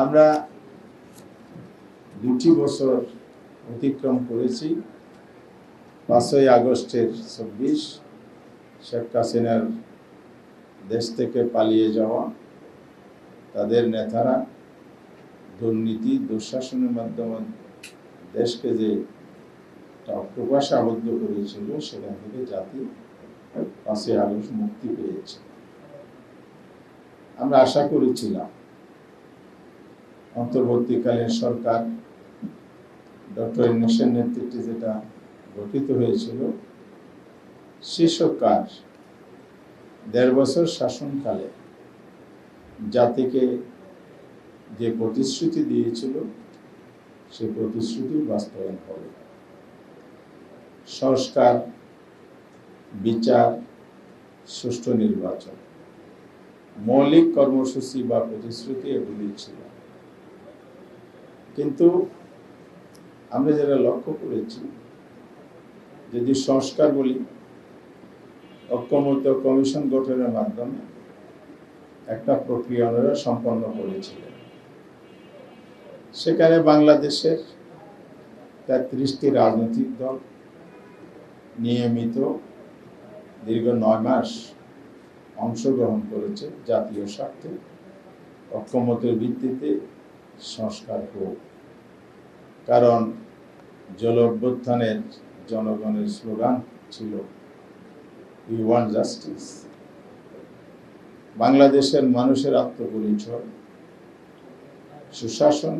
আমরা 2টি বছর অতিক্রম করেছি। 5ই আগস্টের 26 শেখ হাসিনার দেশ থেকে পালিয়ে যাওয়া, তাদের নেতারা দুর্নীতি দুঃশাসনের মাধ্যমে দেশকে যে অক্টোপাসে আবদ্ধ করেছিল, সেখান থেকে জাতি 5ই আগস্ট মুক্তি পেয়েছে। আমরা আশা করেছিলাম অন্তর্বর্তীকালীন সরকার ডক্টর ইউনূসের নেতৃত্বে যেটা গঠিত হয়েছিল, সে সরকার 1.5 বছর শাসনকালে জাতিকে যে প্রতিশ্রুতি দিয়েছিল, সে প্রতিশ্রুতি বাস্তবায়ন হবে। সংস্কার, বিচার, সুষ্ঠু নির্বাচন, মৌলিক কর্মসূচি বা প্রতিশ্রুতি এগুলি ছিল। কিন্তু আমরা যেটা লক্ষ্য করেছি, যদি সংস্কার বলি, ঐক্যমত্য কমিশন গঠনের মাধ্যমে একটা প্রক্রিয়া ওনারা সম্পন্ন করেছিলেন। সেখানে বাংলাদেশের 33টি রাজনৈতিক দল নিয়মিত দীর্ঘ 9 মাস অংশগ্রহণ করেছে জাতীয় স্বার্থে ঐক্যমতের ভিত্তিতে সংস্কার হোক। কারণ জুলাই অভ্যুত্থানের জনগণের স্লোগান ছিল উই ওয়ান্ট জাস্টিস। বাংলাদেশের মানুষের আত্মপরিচয়, সুশাসন,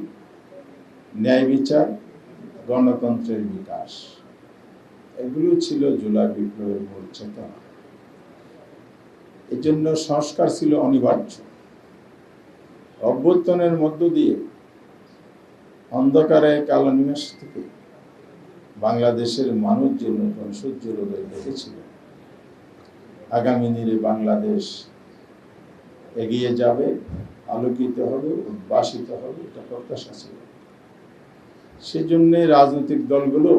ন্যায় বিচার, গণতন্ত্রের বিকাশ, এগুলো ছিল জুলাই বিপ্লবের মূল চেতনা। এই জন্য সংস্কার ছিল অনিবার্য। অভ্যুত্থানের মধ্য দিয়ে অন্ধকারে কালো নিমেষ থেকে বাংলাদেশের মানুষ যে নতুন সূর্যের উদয় দেখেছিল, আগামী দিনে বাংলাদেশ এগিয়ে যাবে, আলোকিত হবে, উদ্ভাসিত হবে, এটা প্রত্যাশা ছিল। সেজন্য রাজনৈতিক দলগুলো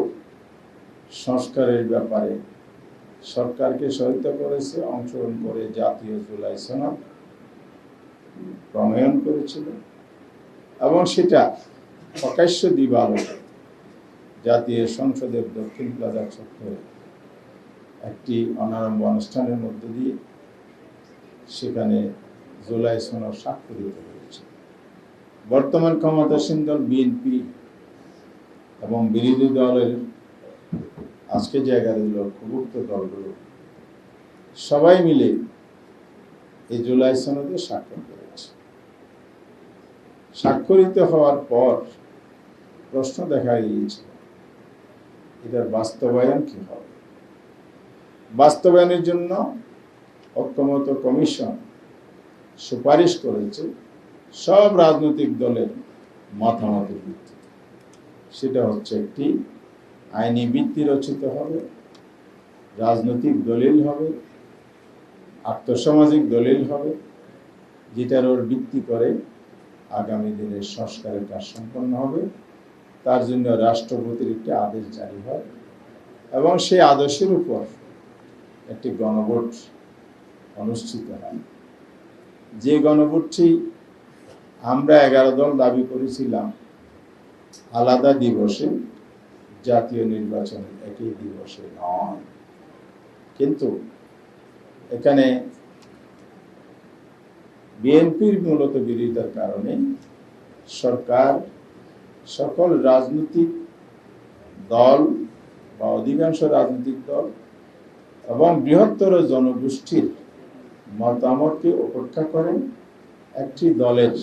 সংস্কারের ব্যাপারে সরকারকে সহায়তা করেছে, অংশগ্রহণ করে জাতীয় জুলাই সনদ প্রণয়ন করেছিল এবং সেটা প্রকাশ্য দিবালোকে জাতীয় সংসদের দক্ষিণ প্লাজা চত্বরে একটি অনারম্ভ অনুষ্ঠানের মধ্য দিয়ে সেখানে জুলাই সনদ স্বাক্ষরিত হয়েছে। বর্তমান ক্ষমতাসীন দল বিএনপি এবং বিরোধী দলের আজকে জায়গা দিল ক্ষুব্ধ দলগুলো সবাই মিলে এই জুলাই সনদে স্বাক্ষর করেছে। স্বাক্ষরিত হওয়ার পর প্রশ্ন দেখা গিয়েছে, এটার বাস্তবায়ন কি হবে। বাস্তবায়নের জন্য ঐক্যমত্য কমিশন সুপারিশ করেছে সব রাজনৈতিক দলের মতামতের ভিত্তিতে। সেটা হচ্ছে একটি আইনি ভিত্তি রচিত হবে, রাজনৈতিক দলিল হবে, আর্থসামাজিক দলিল হবে, যেটার ওর ভিত্তি করে আগামী দিনের সংস্কারের কাজ সম্পন্ন হবে। তার জন্য রাষ্ট্রপতির একটি আদেশ জারি হয় এবং সেই আদেশের উপর একটি গণভোট অনুষ্ঠিত হয়। যে গণভোটটি আমরা 11 দল দাবি করেছিলাম আলাদা দিবসে, জাতীয় নির্বাচনের একই দিবসে নয়, কিন্তু এখানে বিএনপির মূলত বিরোধিতার কারণে সরকার সকল রাজনৈতিক দল বা অধিকাংশ রাজনৈতিক দল এবং বৃহত্তর জনগোষ্ঠীর মতামতকে উপেক্ষা করে একটি দলের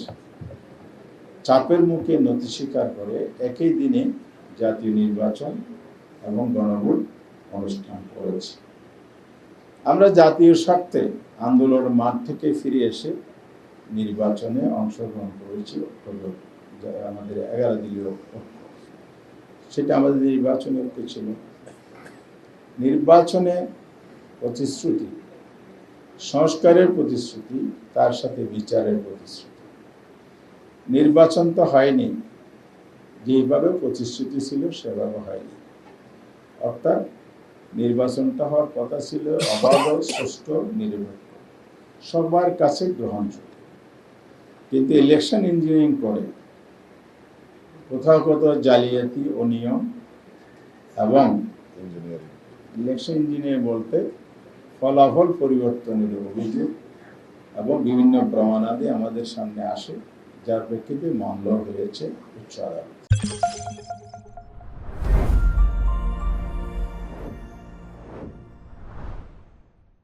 চাপের মুখে নতি স্বীকার করে একই দিনে জাতীয় নির্বাচন এবং গণভোট অনুষ্ঠান করেছে। আমরা জাতীয় স্বার্থে আন্দোলনের মাঠ থেকে ফিরে এসে নির্বাচনে অংশগ্রহণ করেছি। আমাদের 11 দলীয় ঐক্য, সেটা আমাদের নির্বাচনে ঐক্য ছিল। নির্বাচনে প্রতিশ্রুতি, সংস্কারের প্রতিশ্রুতি, তার সাথে বিচারের প্রতিশ্রুতি। নির্বাচন তো হয়নি, যেভাবে প্রতিশ্রুতি ছিল সেভাবে হয়নি। অর্থাৎ নির্বাচনটা হওয়ার কথা ছিল অবাধ, সুষ্ঠু, নিরপেক্ষ, সবার কাছে গ্রহণযোগ্য। কিন্তু ইলেকশন ইঞ্জিনিয়ারিং করে কোথাও কোথাও জালিয়াতি, অনিয়ম এবং ইলেকশন ইঞ্জিনিয়ারিং বলতে ফলাফল পরিবর্তনের অভিযোগ এবং বিভিন্ন প্রমাণাদি আমাদের সামনে আসে, যার প্রেক্ষিতে মামলা হয়েছে উচ্চ আদালত।